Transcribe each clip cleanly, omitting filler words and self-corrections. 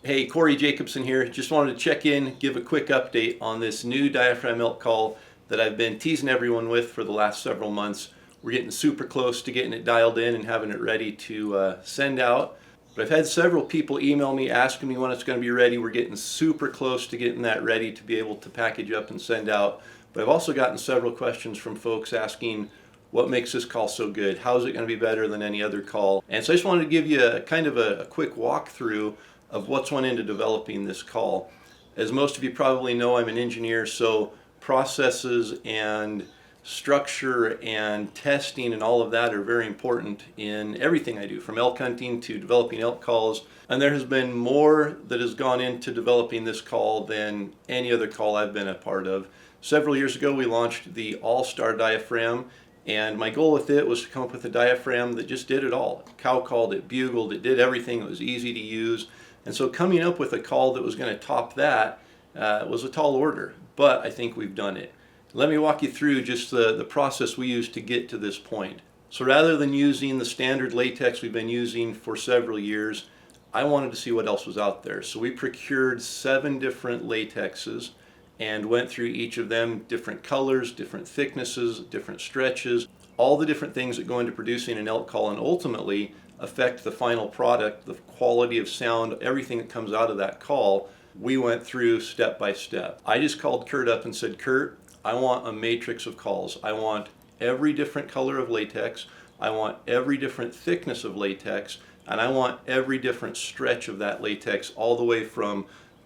Hey, Corey Jacobson here. Just wanted to check in, give a quick update on this new Diaphragm Elk Call that I've been teasing everyone with for the last several months. We're getting super close to getting it dialed in and having it ready to send out. But I've had several people email me asking me when it's going to be ready. We're getting super close to getting that ready to be able to package up and send out. But I've also gotten several questions from folks asking what makes this call so good? How is it going to be better than any other call? And so I just wanted to give you a kind of a quick walkthrough of what's went into developing this call. As most of you probably know, I'm an engineer, so processes and structure and testing and all of that are very important in everything I do, from elk hunting to developing elk calls. And there has been more that has gone into developing this call than any other call I've been a part of. Several years ago, we launched the All-Star Diaphragm, and my goal with it was to come up with a diaphragm that just did it all. It cow called, it bugled, it did everything. It was easy to use. And so coming up with a call that was going to top that was a tall order, but I think we've done it. Let me walk you through just the process we used to get to this point. So rather than using the standard latex we've been using for several years, I wanted to see what else was out there. So we procured 7 different latexes and went through each of them, different colors, different thicknesses, different stretches, all the different things that go into producing an elk call and ultimately affect the final product, the quality of sound, everything that comes out of that call. We went through step by step. I just called Kurt up and said, Kurt, I want a matrix of calls. I want every different color of latex. I want every different thickness of latex. And I want every different stretch of that latex, all the way from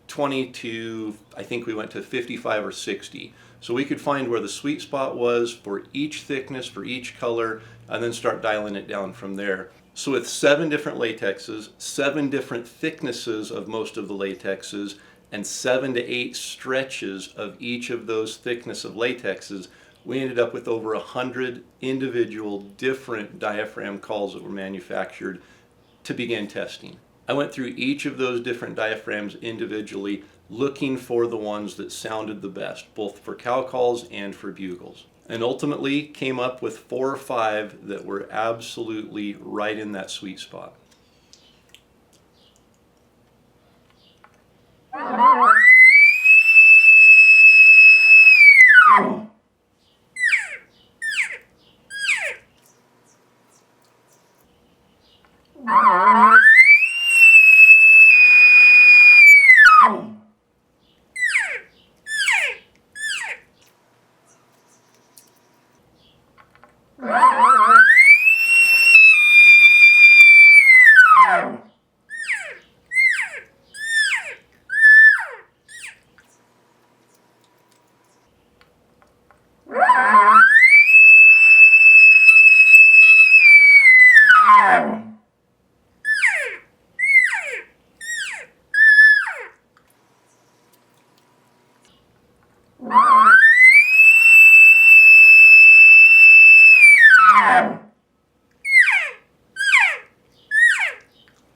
20 to, I think we went to 55 or 60. So we could find where the sweet spot was for each thickness, for each color, and then start dialing it down from there. So with 7 different latexes, 7 different thicknesses of most of the latexes, and 7 to 8 stretches of each of those thickness of latexes, we ended up with over 100 individual different diaphragm calls that were manufactured to begin testing. I went through each of those different diaphragms individually, looking for the ones that sounded the best, both for cow calls and for bugles. And ultimately came up with 4 or 5 that were absolutely right in that sweet spot.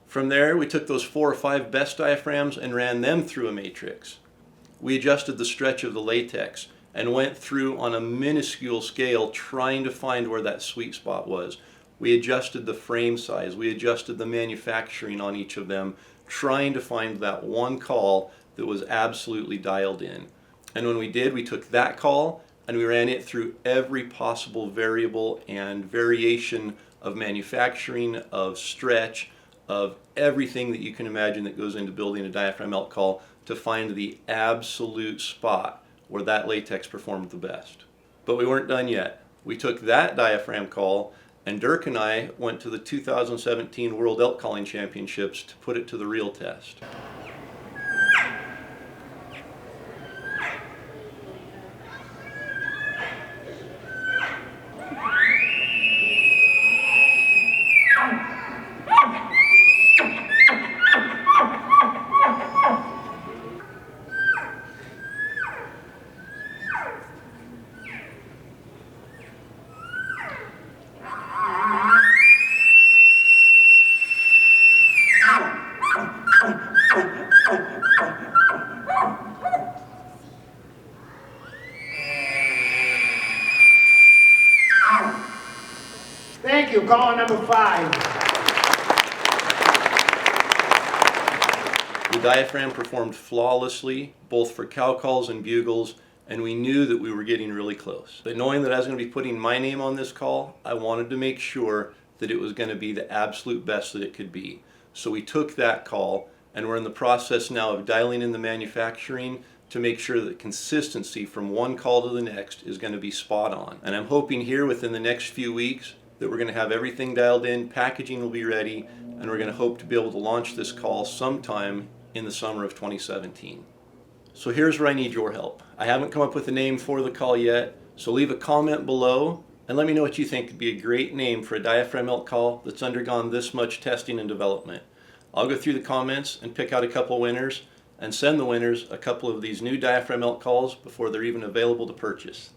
From there, we took those 4 or 5 best diaphragms and ran them through a matrix. We adjusted the stretch of the latex and went through on a minuscule scale trying to find where that sweet spot was. We adjusted the frame size, we adjusted the manufacturing on each of them, trying to find that one call that was absolutely dialed in. And when we did, we took that call and we ran it through every possible variable and variation of manufacturing, of stretch, of everything that you can imagine that goes into building a diaphragm elk call to find the absolute spot where that latex performed the best. But we weren't done yet. We took that diaphragm call, and Dirk and I went to the 2017 World Elk Calling Championships to put it to the real test. Thank you. Call number 5. The diaphragm performed flawlessly, both for cow calls and bugles, and we knew that we were getting really close. But knowing that I was going to be putting my name on this call, I wanted to make sure that it was going to be the absolute best that it could be. So we took that call, and we're in the process now of dialing in the manufacturing to make sure that consistency from one call to the next is going to be spot on. And I'm hoping here within the next few weeks that we're going to have everything dialed in, packaging will be ready, and we're going to hope to be able to launch this call sometime in the summer of 2017. So here's where I need your help. I haven't come up with a name for the call yet, so leave a comment below and let me know what you think would be a great name for a Diaphragm Elk Call that's undergone this much testing and development. I'll go through the comments and pick out a couple winners and send the winners a couple of these new Diaphragm Elk Calls before they're even available to purchase.